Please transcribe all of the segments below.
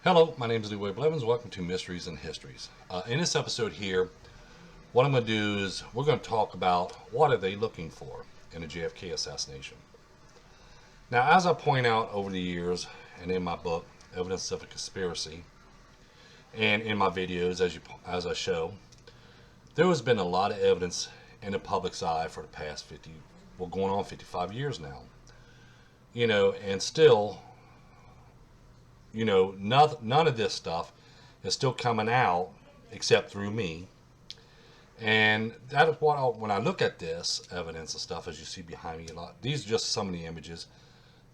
Hello, my name is Leroy Blevins. Welcome to Mysteries and Histories. In this episode here, what I'm going to do is we're going to talk about what are they looking for in a JFK assassination. Now, as I point out over the years and in my book, Evidence of a Conspiracy, and in my videos as I show, there has been a lot of evidence in the public's eye for the past going on 55 years now. And still, none of this stuff is still coming out except through me. And that is when I look at this evidence and stuff, as you see behind me a lot, these are just some of the images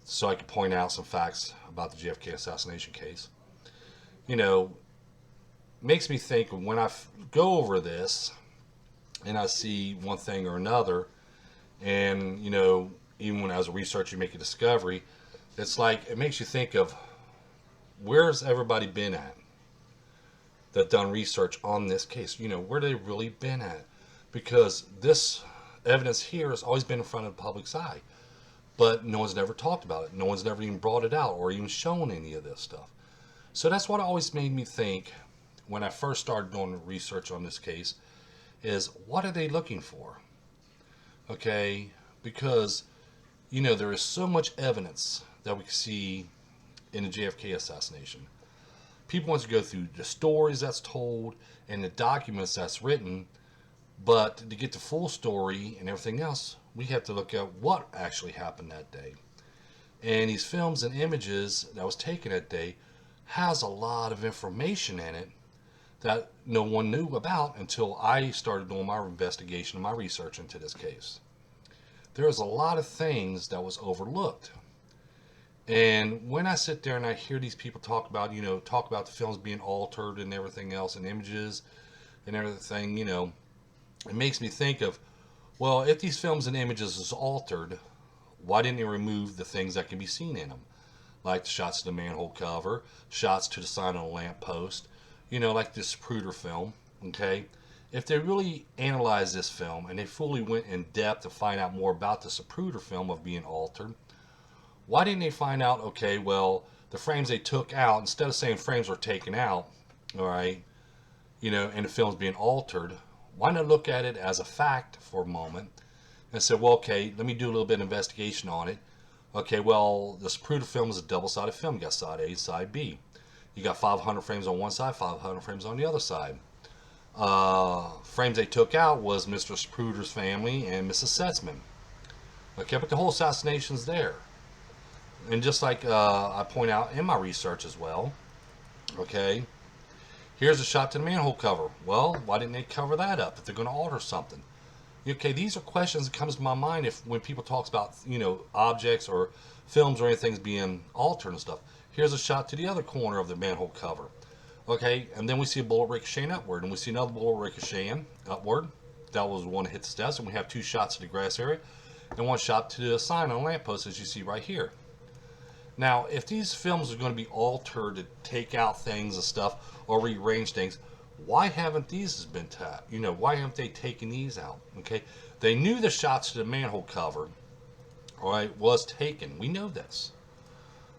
so I can point out some facts about the JFK assassination case. Makes me think when I go over this and I see one thing or another, and, even when as a researcher you make a discovery, it's like it makes you think of, where's everybody been at that done research on this case? Where they really been at? Because this evidence here has always been in front of the public's eye, but no one's never talked about it. No one's never even brought it out or even shown any of this stuff. So that's what always made me think when I first started doing research on this case is, what are they looking for? Okay, because, there is so much evidence that we can see in the JFK assassination. People want to go through the stories that's told and the documents that's written, but to get the full story and everything else, we have to look at what actually happened that day. And these films and images that was taken that day has a lot of information in it that no one knew about until I started doing my investigation and my research into this case. There's a lot of things that was overlooked. And when I sit there and I hear these people talk about the films being altered and everything else, and images and everything, it makes me think of, well, if these films and images is altered, why didn't they remove the things that can be seen in them? Like the shots of the manhole cover, shots to the sign on a lamppost, like this Zapruder film, okay? If they really analyzed this film and they fully went in depth to find out more about the Zapruder film of being altered, why didn't they find out, okay, well, the frames they took out, instead of saying frames were taken out, all right, and the film's being altered, why not look at it as a fact for a moment and say, well, okay, let me do a little bit of investigation on it. Okay, well, the Zapruder film is a double-sided film. You got side A, side B. You got 500 frames on one side, 500 frames on the other side. Frames they took out was Mr. Zapruder's family and Mrs. Setzman. Okay, but the whole assassination's there. And just like I point out in my research as well, okay, here's a shot to the manhole cover. Well, why didn't they cover that up if they're going to alter something? Okay, these are questions that comes to my mind when people talk about, objects or films or anything's being altered and stuff. Here's a shot to the other corner of the manhole cover. Okay, and then we see a bullet ricocheting upward, and we see another bullet ricocheting upward. That was the one that hit the steps, and we have two shots to the grass area, and one shot to the sign on a lamppost, as you see right here. Now, if these films are going to be altered to take out things and stuff or rearrange things, why haven't these been tapped? Why haven't they taken these out? Okay, they knew the shots to the manhole cover, all right, was taken. We know this.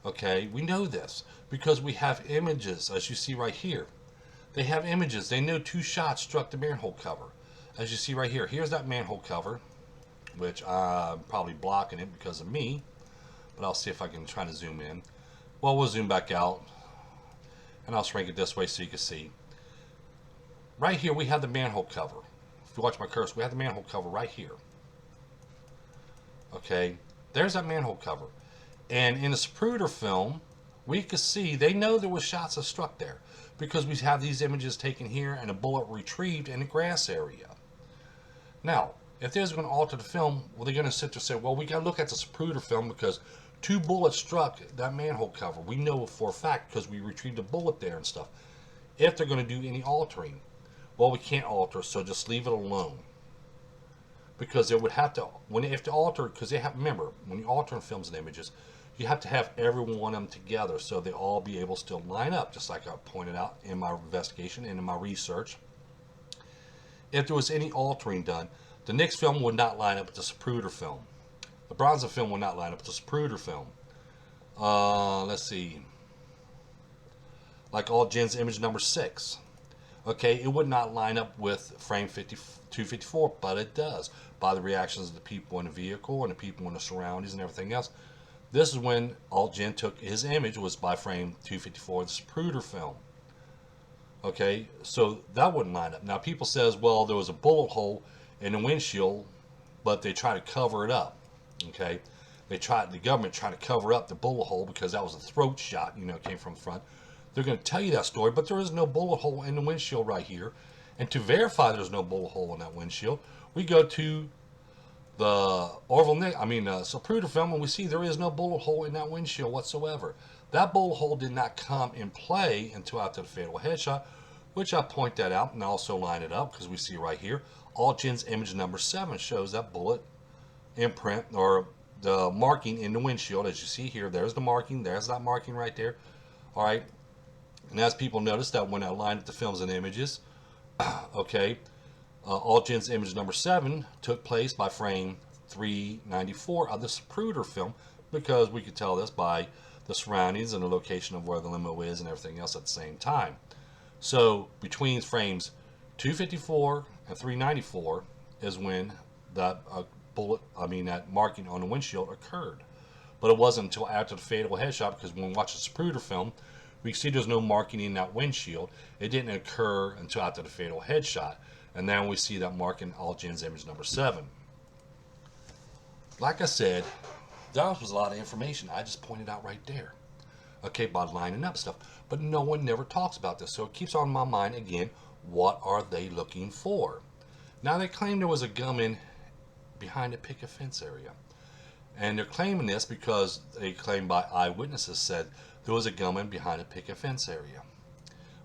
Okay, we know this because we have images, as you see right here. They have images. They know two shots struck the manhole cover, as you see right here. Here's that manhole cover, which I'm probably blocking it because of me. But I'll see if I can try to zoom in. Well, we'll zoom back out, and I'll shrink it this way so you can see. Right here, we have the manhole cover. If you watch my cursor, we have the manhole cover right here. Okay, there's that manhole cover. And in the Zapruder film, we could see they know there was shots that struck there because we have these images taken here and a bullet retrieved in the grass area. Now, if they're going to alter the film, well, they're going to sit there and say, well, we got to look at the Zapruder film because two bullets struck that manhole cover. We know for a fact because we retrieved a bullet there and stuff. If they're going to do any altering, well, we can't alter, so just leave it alone. Because they would have to, when they have to alter, because they have, remember, when you alter in films and images, you have to have every one of them together so they all be able to still line up, just like I pointed out in my investigation and in my research. If there was any altering done, the Nix film would not line up with the Zapruder film. The Bronson film would not line up with the Zapruder film. Let's see. like all Jen's image number 6. Okay, it would not line up with frame 254, but it does by the reactions of the people in the vehicle and the people in the surroundings and everything else. This is when Alt Jen took his image, was by frame 254, the Zapruder film. Okay, so that wouldn't line up. Now people says, well, there was a bullet hole in the windshield, but they try to cover it up. Okay, the government tried to cover up the bullet hole because that was a throat shot, it came from the front. They're going to tell you that story, but there is no bullet hole in the windshield right here. And to verify there's no bullet hole in that windshield, we go to the Zapruder film, and we see there is no bullet hole in that windshield whatsoever. That bullet hole did not come in play until after the fatal headshot, which I point that out and also line it up because we see right here, Alt Jen's image number 7 shows that bullet imprint or the marking in the windshield. As you see here, there's the marking, there's that marking right there. All right. And as people notice that when I line up the films and images, okay, Alt Jen's image number 7 took place by frame 394 of the Zapruder film, because we could tell this by the surroundings and the location of where the limo is and everything else at the same time. So between frames 254 and 394 is when that that marking on the windshield occurred. But it wasn't until after the fatal headshot, because when we watch the Zapruder film, we see there's no marking in that windshield. It didn't occur until after the fatal headshot. And then we see that mark in Alt Jen's image number 7. Like I said, that was a lot of information I just pointed out right there. Okay, by lining up stuff. But no one never talks about this. So it keeps on my mind again, what are they looking for? Now they claim there was a gunman behind a picket fence area. And they're claiming this because they claim by eyewitnesses said there was a gunman behind a picket fence area.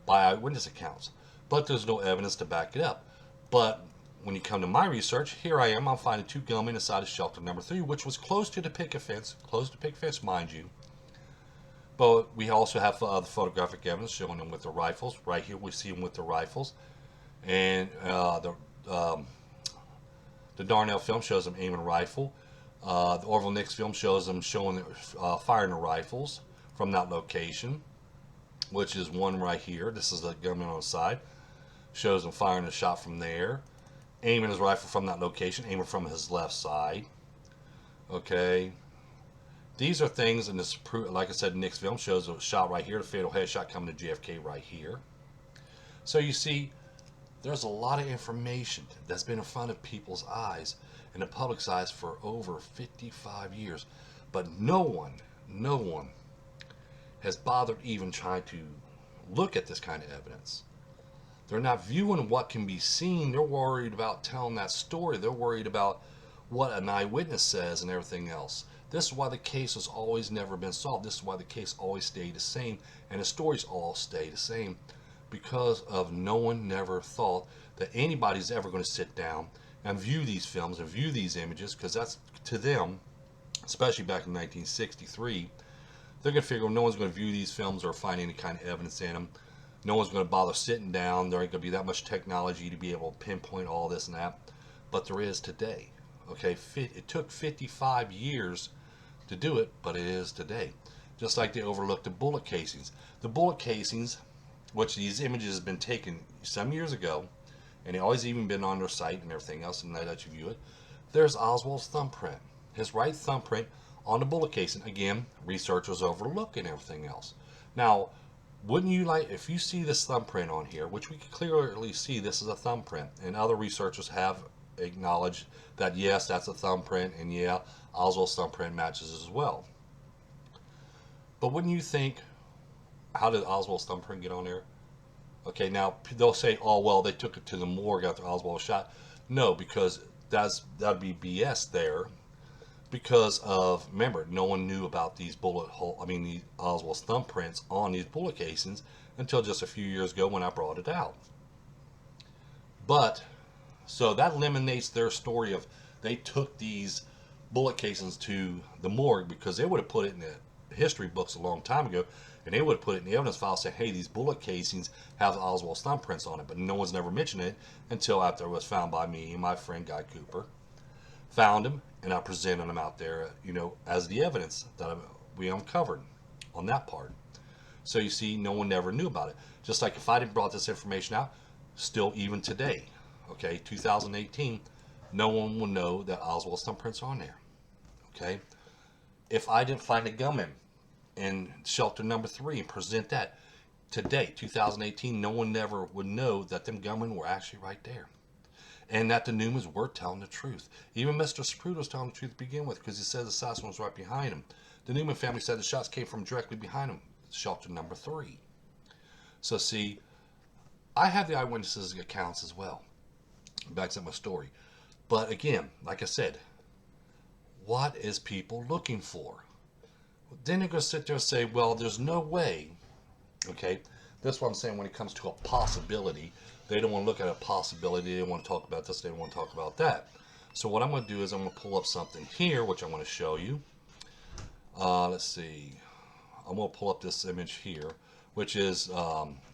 By eyewitness accounts. But there's no evidence to back it up. But when you come to my research, here I am, I'm finding 2 gunmen inside of shelter number 3, which was close to the picket fence, mind you. But we also have other photographic evidence showing them with the rifles. Right here we see them with the rifles. And the Darnell film shows them aiming a rifle. The Orville Nix film shows them firing the rifles from that location, which is one right here. This is the gunman on the side. Shows him firing a shot from there, aiming his rifle from that location, aiming from his left side. Okay, these are things in this, like I said, Nix film shows a shot right here, the fatal headshot coming to JFK right here. So you see, there's a lot of information that's been in front of people's eyes and the public's eyes for over 55 years, but no one has bothered even trying to look at this kind of evidence. They're not viewing what can be seen. They're worried about telling that story. They're worried about what an eyewitness says and everything else. This is why the case has always never been solved. This is why the case always stayed the same, and the stories all stay the same, because of no one never thought that anybody's ever going to sit down and view these films and view these images, because that's, to them, especially back in 1963, they're going to figure no one's going to view these films or find any kind of evidence in them. No one's going to bother sitting down. There ain't going to be that much technology to be able to pinpoint all this and that. But there is today. Okay, it took 55 years to do it, but it is today. Just like they overlooked the bullet casings. The bullet casings, which these images have been taken some years ago, and they always even been on their site and everything else, and they let you view it. There's Oswald's thumbprint, his right thumbprint on the bullet casing. Again, researchers overlook and everything else. Now, wouldn't you like, if you see this thumbprint on here, which we can clearly see this is a thumbprint, and other researchers have acknowledged that yes, that's a thumbprint, and yeah, Oswald's thumbprint matches as well. But wouldn't you think, how did Oswald's thumbprint get on there? Okay, now they'll say, oh well, they took it to the morgue after Oswald was shot. No, because that'd be BS there. Because of, remember, no one knew about these these Oswald's thumbprints on these bullet casings until just a few years ago when I brought it out. But, so that eliminates their story of they took these bullet casings to the morgue, because they would have put it in the history books a long time ago, and they would have put it in the evidence file saying, hey, these bullet casings have Oswald's thumbprints on it. But no one's never mentioned it until after it was found by me and my friend Guy Cooper. Found them, and I presented them out there, as the evidence that we uncovered on that part. So you see, no one never knew about it. Just like if I didn't brought this information out, still even today, okay, 2018, no one will know that Oswald's thumbprints are on there. Okay, if I didn't find a gunman in shelter number 3 and present that today, 2018, no one never would know that them gunmen were actually right there, and that the Newmans were telling the truth. Even Mr. Sprude was telling the truth to begin with, because he said the assassin was right behind him. The Newman family said the shots came from directly behind him, shelter number 3. So see, I have the eyewitnesses' accounts as well. Backs up my story. But again, like I said, what is people looking for? Then they're going to sit there and say, well, there's no way. Okay, that's what I'm saying when it comes to a possibility. They don't want to look at a possibility. They don't want to talk about this. They don't want to talk about that. So what I'm going to do is I'm going to pull up something here, which I'm going to show you. Let's see. I'm going to pull up this image here, which is,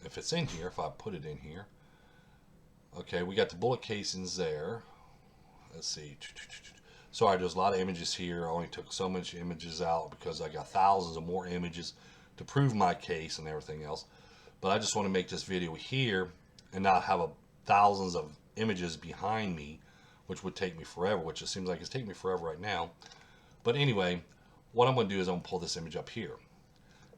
if it's in here, if I put it in here. Okay, we got the bullet casings there. Let's see. Sorry, there's a lot of images here. I only took so much images out because I got thousands of more images to prove my case and everything else. But I just want to make this video here and not have thousands of images behind me, which would take me forever, which it seems like it's taking me forever right now. But anyway, what I'm going to do is I'm going to pull this image up here.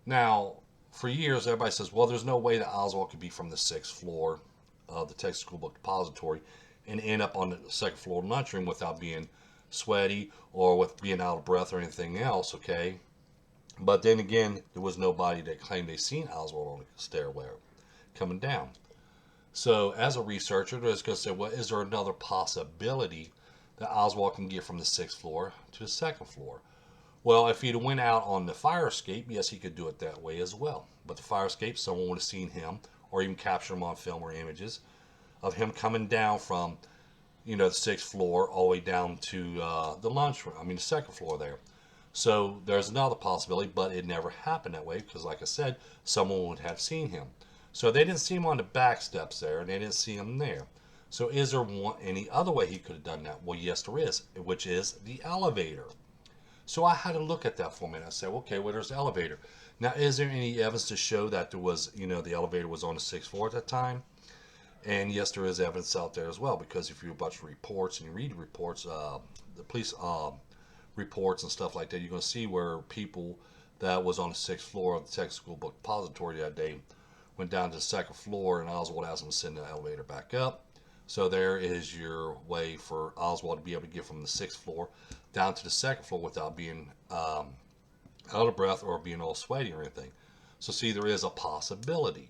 Now, for years, everybody says, well, there's no way that Oswald could be from the 6th floor of the Texas School Book Depository and end up on the 2nd floor lunchroom without being sweaty or with being out of breath or anything else, okay? But then again, there was nobody that claimed they seen Oswald on the stairway coming down. So as a researcher, they're just going to say, well, is there another possibility that Oswald can get from the 6th floor to the 2nd floor? Well, if he'd went out on the fire escape, yes, he could do it that way as well. But the fire escape, someone would have seen him or even captured him on film or images of him coming down from, you know, the 6th floor all the way down to the lunchroom. I mean, the 2nd floor there. So there's another possibility, but it never happened that way because, like I said, someone would have seen him. So they didn't see him on the back steps there, and they didn't see him there. So is there any other way he could have done that? Well, yes, there is, which is the elevator. So I had to look at that for a minute. I said, okay, well, there's the elevator. Now, is there any evidence to show that there was, you know, the elevator was on the 6th floor at that time? And yes, there is evidence out there as well, because if you watch reports and you read reports, the police reports and stuff like that, you're going to see where people that was on the 6th floor of the Texas School Book Depository that day went down to the 2nd floor, and Oswald asked them to send the elevator back up. So there is your way for Oswald to be able to get from the 6th floor down to the 2nd floor without being out of breath or being all sweaty or anything. So see, there is a possibility.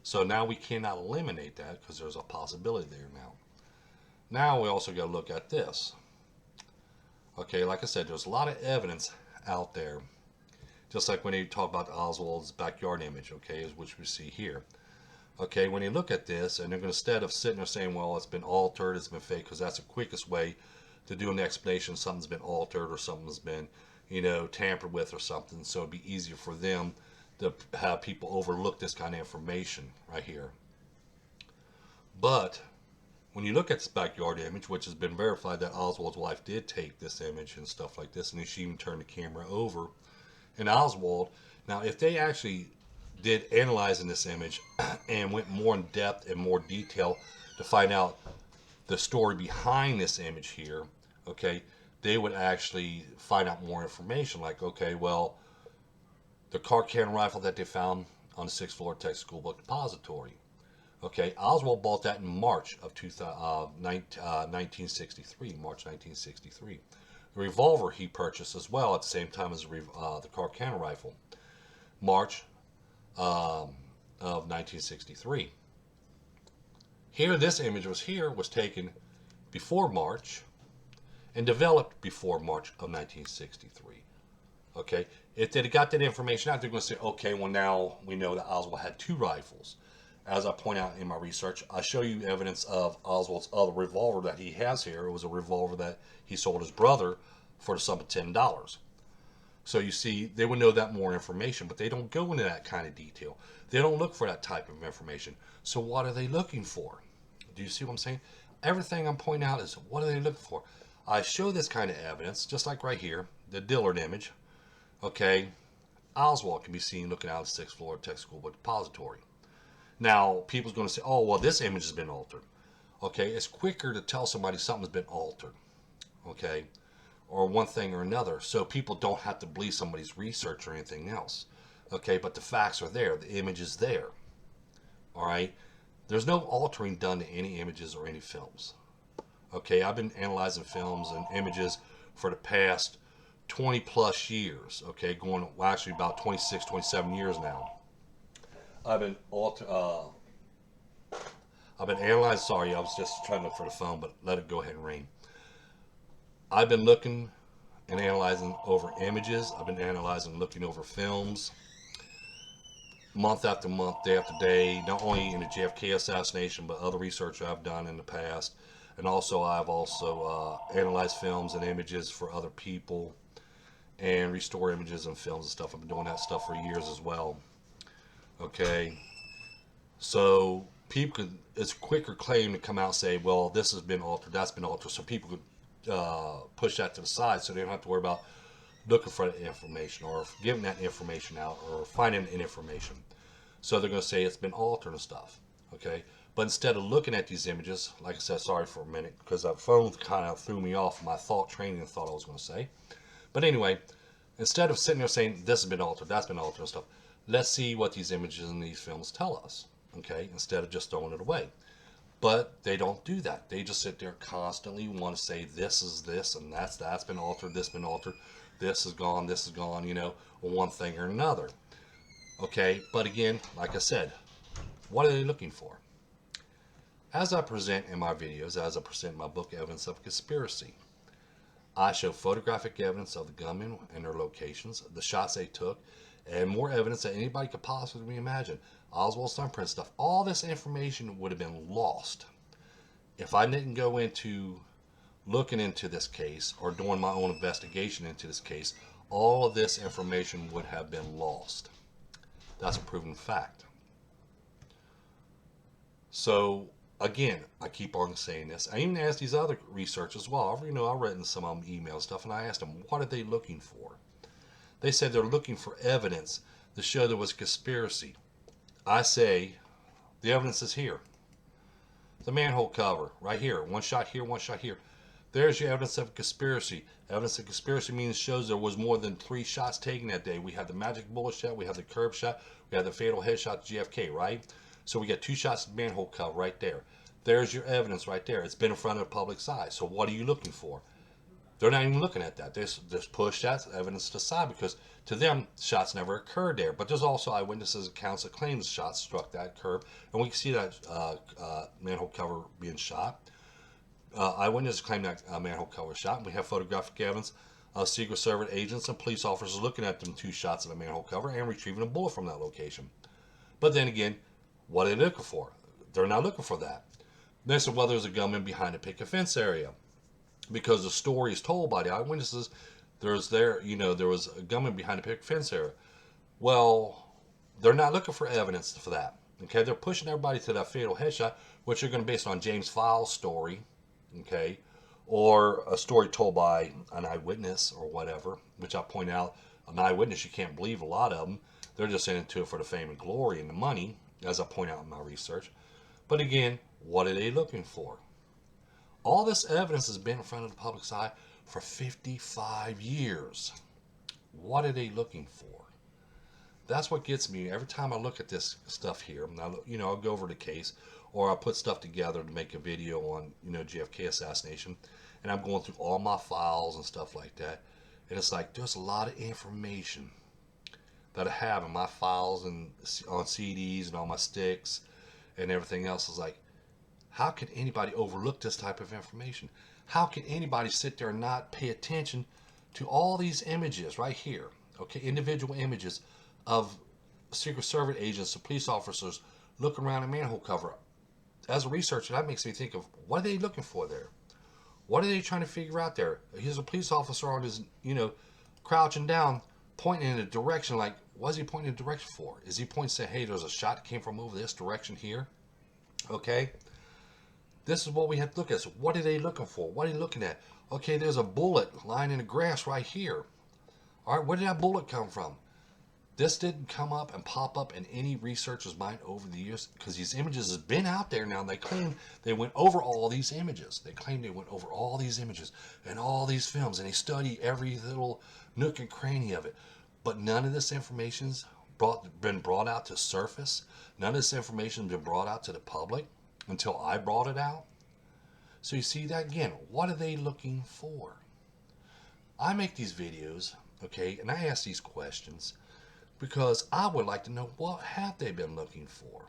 So now we cannot eliminate that because there's a possibility there now. Now we also got to look at this. Okay, like I said, there's a lot of evidence out there. Just like when you talk about Oswald's backyard image, okay, which we see here. Okay, when you look at this, and they're going to, instead of sitting there saying, well, it's been altered, it's been fake, because that's the quickest way to do an explanation. Something's been altered or something's been, you know, tampered with or something. So it'd be easier for them to have people overlook this kind of information right here. But when you look at this backyard image, which has been verified that Oswald's wife did take this image and stuff like this, and she even turned the camera over. And Oswald, now if they actually did analyzing this image and went more in depth and more detail to find out the story behind this image here, okay, they would actually find out more information. Like, okay, well, the car cannon rifle that they found on the 6th floor Texas School Book Depository. Okay, Oswald bought that in March of 1963, March 1963. The revolver he purchased as well at the same time as the car cannon rifle, March of 1963. Here, this image was taken before March and developed before March of 1963. Okay, if they got that information out, they're going to say, okay, well, now we know that Oswald had 2 rifles. As I point out in my research, I show you evidence of Oswald's other revolver that he has here. It was a revolver that he sold his brother for the sum of $10. So you see, they would know that more information, but they don't go into that kind of detail. They don't look for that type of information. So what are they looking for? Do you see what I'm saying? Everything I'm pointing out is, what are they looking for? I show this kind of evidence, just like right here, the Dillard image. Okay, Oswald can be seen looking out of the 6th floor of Texas School Book Depository. Now, people's going to say, oh, well, this image has been altered. Okay, it's quicker to tell somebody something's been altered. Okay, or one thing or another, so people don't have to believe somebody's research or anything else. Okay, but the facts are there. The image is there. All right, there's no altering done to any images or any films. Okay, I've been analyzing films and images for the past 20 plus years. Okay, going, well, actually about 26, 27 years now. I've been analyzing. Sorry, I was just trying to look for the phone, but let it go ahead and ring. I've been looking and analyzing over images. I've been analyzing and looking over films month after month, day after day, not only in the JFK assassination, but other research I've done in the past. And also, I've also analyzed films and images for other people and restore images and films and stuff. I've been doing that stuff for years as well. Okay, so people could, it's a quicker claim to come out and say, well, this has been altered, that's been altered, so people could push that to the side so they don't have to worry about looking for that information or giving that information out or finding information. So they're going to say it's been altered and stuff. Okay, but instead of looking at these images, like I said, sorry for a minute, because that phone kind of threw me off my thought training and thought I was going to say. But anyway, instead of sitting there saying this has been altered, that's been altered and stuff, let's see what these images in these films tell us. Okay, instead of just throwing it away. But they don't do that. They just sit there constantly want to say this is this and that's been altered, this been altered, this is gone, you know, one thing or another. Okay, but again, like I said, what are they looking for? As I present in my videos, as I present in my book, Evidence of Conspiracy, I show photographic evidence of the gunmen and their locations, the shots they took, and more evidence that anybody could possibly imagine. Oswald's thumbprint stuff. All this information would have been lost if I didn't go into looking into this case or doing my own investigation into this case. All of this information would have been lost. That's a proven fact. So again, I keep on saying this. I even asked these other researchers as well. You know, I've written some of them email stuff, and I asked them, what are they looking for? They said they're looking for evidence to show there was a conspiracy. I say, the evidence is here. The manhole cover, right here. One shot here, one shot here. There's your evidence of conspiracy. Evidence of conspiracy means shows there was more than 3 shots taken that day. We had the magic bullet shot, we had the curb shot, we had the fatal headshot to JFK, right? So we got 2 shots of manhole cover right there. There's your evidence right there. It's been in front of the public's eye. So what are you looking for? They're not even looking at that. They just push that evidence to the side because to them, shots never occurred there. But there's also eyewitnesses' accounts that claim the shots struck that curb. And we can see that manhole cover being shot. Eyewitnesses claim that manhole cover was shot. We have photographic evidence of Secret Service agents and police officers looking at them 2 shots of the manhole cover and retrieving a bullet from that location. But then again, what are they looking for? They're not looking for that. They said, well, there's a gunman behind a picket fence area. Because the story is told by the eyewitnesses, there was a gunman behind the picket fence area. Well, they're not looking for evidence for that. Okay, they're pushing everybody to that fatal headshot, which they're going to base on James Files' story, okay, or a story told by an eyewitness or whatever. Which I point out, an eyewitness, you can't believe a lot of them. They're just into it for the fame and glory and the money, as I point out in my research. But again, what are they looking for? All this evidence has been in front of the public's eye for 55 years. What are they looking for? That's what gets me every time I look at this stuff here. I'll go over the case, or I'll put stuff together to make a video on, JFK assassination, and I'm going through all my files and stuff like that. And it's like there's a lot of information that I have in my files and on CDs and on my sticks and everything else. Is like, how can anybody overlook this type of information? How can anybody sit there and not pay attention to all these images right here? Okay, individual images of Secret Service agents and police officers looking around a manhole cover. As a researcher, that makes me think of, what are they looking for there? What are they trying to figure out there? Here's a police officer on his, crouching down, pointing in a direction. Like, what is he pointing in a direction for? Is he pointing saying, hey, there's a shot that came from over this direction here? Okay. This is what we have to look at. So what are they looking for? What are they looking at? Okay, there's a bullet lying in the grass right here. All right, where did that bullet come from? This didn't come up and pop up in any researcher's mind over the years because these images have been out there now. And they claim they went over all these images. They claim they went over all these images and all these films, and they study every little nook and cranny of it. But none of this information's been brought out to surface. None of this information has been brought out to the public until I brought it out. So you see that again. What are they looking for? I make these videos, okay, and I ask these questions because I would like to know what have they been looking for.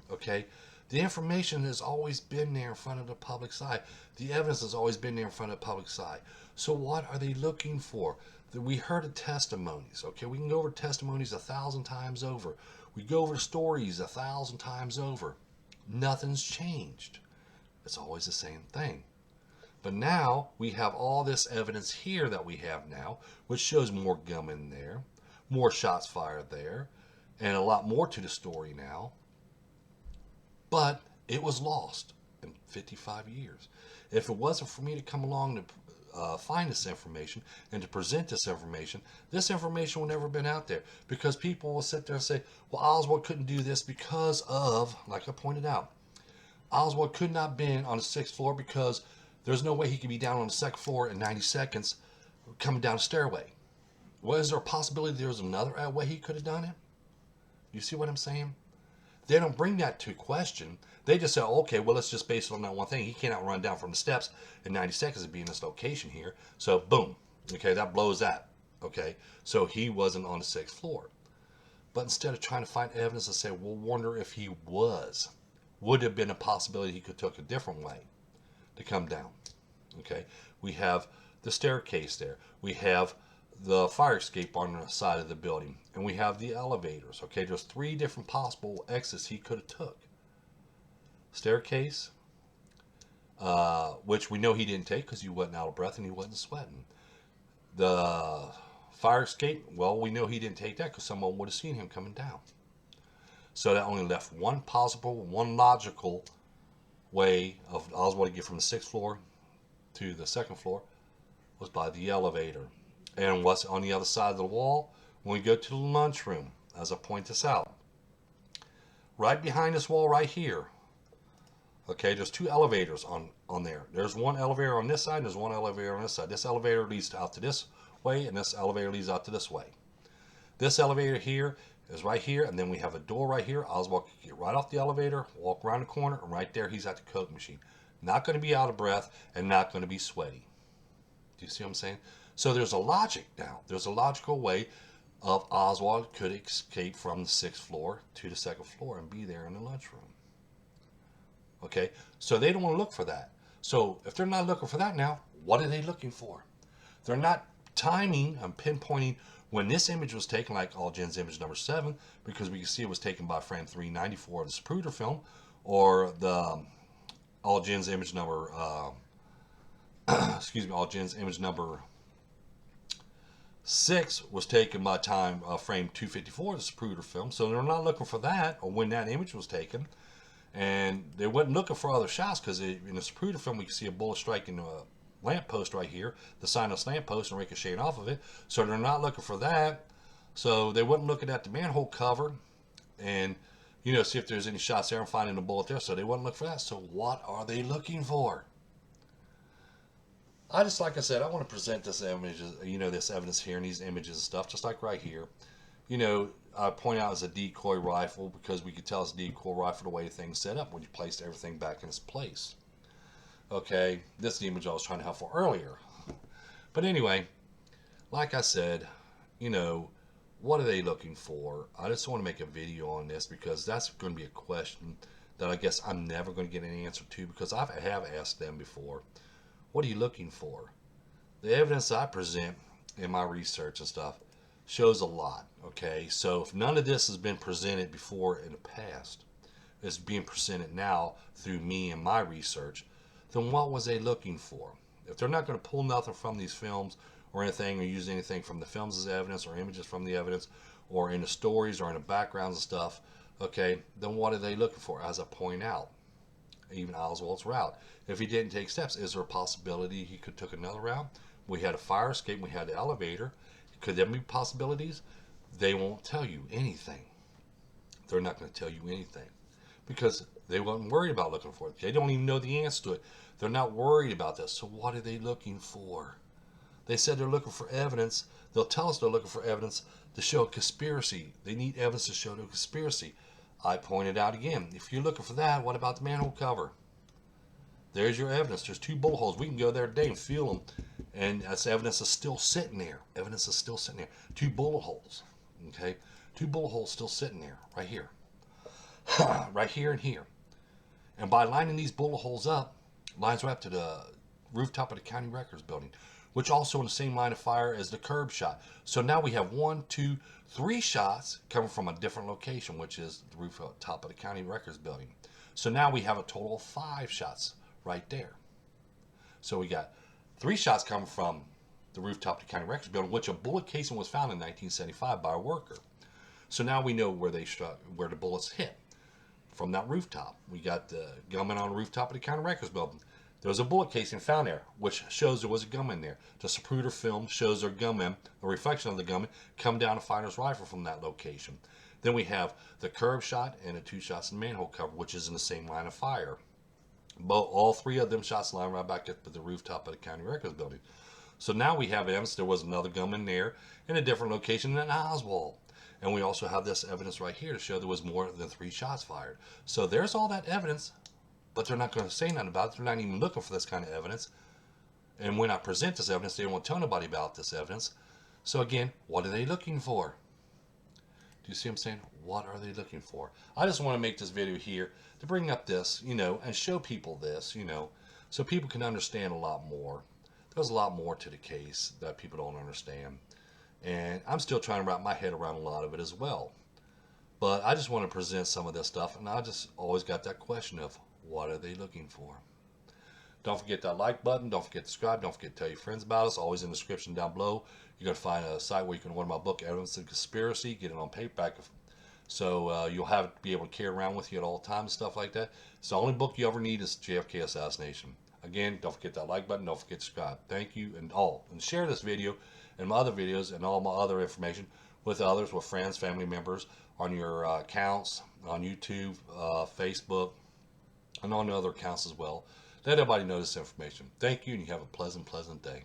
Okay, the information has always been there in front of the public's eye. The evidence has always been there in front of the public's eye. So what are they looking for? We heard of testimonies. Okay, we can go over testimonies 1,000 times over. We go over stories 1,000 times over. Nothing's changed. It's always the same thing. But now we have all this evidence here that we have now, which shows more gunmen there, more shots fired there, and a lot more to the story now. But it was lost in 55 years. If it wasn't for me to come along to find this information and to present this information would never have been out there, because people will sit there and say, well, Oswald couldn't do this because of, like I pointed out, Oswald could not have been on the 6th floor because there's no way he could be down on the 2nd floor in 90 seconds coming down a stairway. Well, is there a possibility there was another way he could have done it? You see what I'm saying? They don't bring that to question. They just say, okay, well, let's just base it on that one thing. He cannot run down from the steps in 90 seconds and be in this location here. So, boom. Okay, that blows that. Okay, so he wasn't on the 6th floor. But instead of trying to find evidence to say, we'll wonder if he was, would have been a possibility he could have took a different way to come down. Okay, we have the staircase there. We have the fire escape on the side of the building, and we have the elevators. Okay, there's 3 different possible exits he could have took. Staircase, which we know he didn't take because he wasn't out of breath and he wasn't sweating. The fire escape, well, we know he didn't take that because someone would have seen him coming down. So that only left one possible, one logical way of Oswald to get from the 6th floor to the 2nd floor was by the elevator. And what's on the other side of the wall when we go to the lunchroom, as I point this out. Right behind this wall right here, okay, there's 2 elevators on there. There's one elevator on this side and there's one elevator on this side. This elevator leads out to this way and this elevator leads out to this way. This elevator here is right here, and then we have a door right here. Oswald can get right off the elevator, walk around the corner, and right there he's at the Coke machine. Not going to be out of breath and not going to be sweaty. Do you see what I'm saying? So there's a logic now. There's a logical way of Oswald could escape from the 6th floor to the 2nd floor and be there in the lunchroom. Okay, so they don't want to look for that. So if they're not looking for that now, what are they looking for? They're not timing and pinpointing when this image was taken, like All-Jen's image number 7, because we can see it was taken by frame 394 of the Zapruder film, or the All-Jen's image number, All-Jen's image number 6 was taken by time frame 254 of the Zapruder film. So they're not looking for that or when that image was taken. And they weren't looking for other shots because in the Zapruder film we can see a bullet striking a lamppost right here, the signless lamppost, and ricocheting off of it. So they're not looking for that. So they weren't looking at the manhole cover and, you know, see if there's any shots there and finding a bullet there. So they wouldn't look for that. So what are they looking for? I just, like I said, I want to present this image, you know, this evidence here and these images and stuff, just like right here. You know, I point out it's a decoy rifle because we could tell it's a decoy rifle the way things set up when you placed everything back in its place. Okay, this is the image I was trying to help for earlier. But anyway, like I said, you know, what are they looking for? I just want to make a video on this because that's going to be a question that I guess I'm never going to get an answer to, because I have asked them before. What are you looking for? The evidence I present in my research and stuff shows a lot, okay? So if none of this has been presented before in the past, it's being presented now through me and my research, then what was they looking for? If they're not going to pull nothing from these films or anything, or use anything from the films as evidence or images from the evidence or in the stories or in the backgrounds and stuff, okay, then what are they looking for? As I point out, even Oswald's route. If he didn't take steps, is there a possibility he could have took another route? We had a fire escape, we had the elevator. Could there be possibilities? they won't tell you anything. They're not going to tell you anything because they weren't worried about looking for it. They don't even know the answer to it. They're not worried about this. So what are they looking for? They said they're looking for evidence. They'll tell us they're looking for evidence to show a conspiracy. They need evidence to show the conspiracy. I pointed out again, if you're looking for that, what about the manhole cover? There's your evidence. There's 2 bullet holes. We can go there today and feel them. And that's evidence is still sitting there. Evidence is still sitting there. 2 bullet holes. Okay? 2 bullet holes still sitting there. Right here. Right here and here. And by lining these bullet holes up, lines right up to the rooftop of the county records building, which also in the same line of fire as the curb shot. So now we have 1, 2, 3 shots coming from a different location, which is the rooftop of the county records building. So now we have a total of 5 shots right there. So we got 3 shots coming from the rooftop of the county records building, which a bullet casing was found in 1975 by a worker. So now we know where they struck, where the bullets hit from that rooftop. We got the gunman on the rooftop of the county records building. There was a bullet casing found there, which shows there was a gunman there. The Zapruder film shows their gunman, a reflection of the gunman, come down a fighter's rifle from that location. Then we have the curb shot and the 2 shots in the manhole cover, which is in the same line of fire. All 3 of them shots line right back up at the rooftop of the county records building. So now we have evidence there was another gunman there in a different location than Oswald. And we also have this evidence right here to show there was more than 3 shots fired. So there's all that evidence, but they're not going to say nothing about it. They're not even looking for this kind of evidence. And when I present this evidence, they don't want to tell nobody about this evidence. So again, what are they looking for? Do you see what I'm saying? What are they looking for? I just want to make this video here to bring up this, and show people this, so people can understand a lot more. There's a lot more to the case that people don't understand. And I'm still trying to wrap my head around a lot of it as well. But I just want to present some of this stuff, and I just always got that question of, what are they looking for? Don't forget that like button. Don't forget to subscribe. Don't forget to tell your friends about us. Always in the description down below. You're going to find a site where you can order my book, Evidence and Conspiracy. Get it on paperback. So you'll have it to be able to carry around with you at all times, stuff like that. It's the only book you ever need is JFK Assassination. Again, don't forget that like button. Don't forget to subscribe. Thank you and all. And share this video and my other videos and all my other information with others, with friends, family members, on your accounts, on YouTube, Facebook, and on the other accounts as well. Let everybody know this information. Thank you, and you have a pleasant day.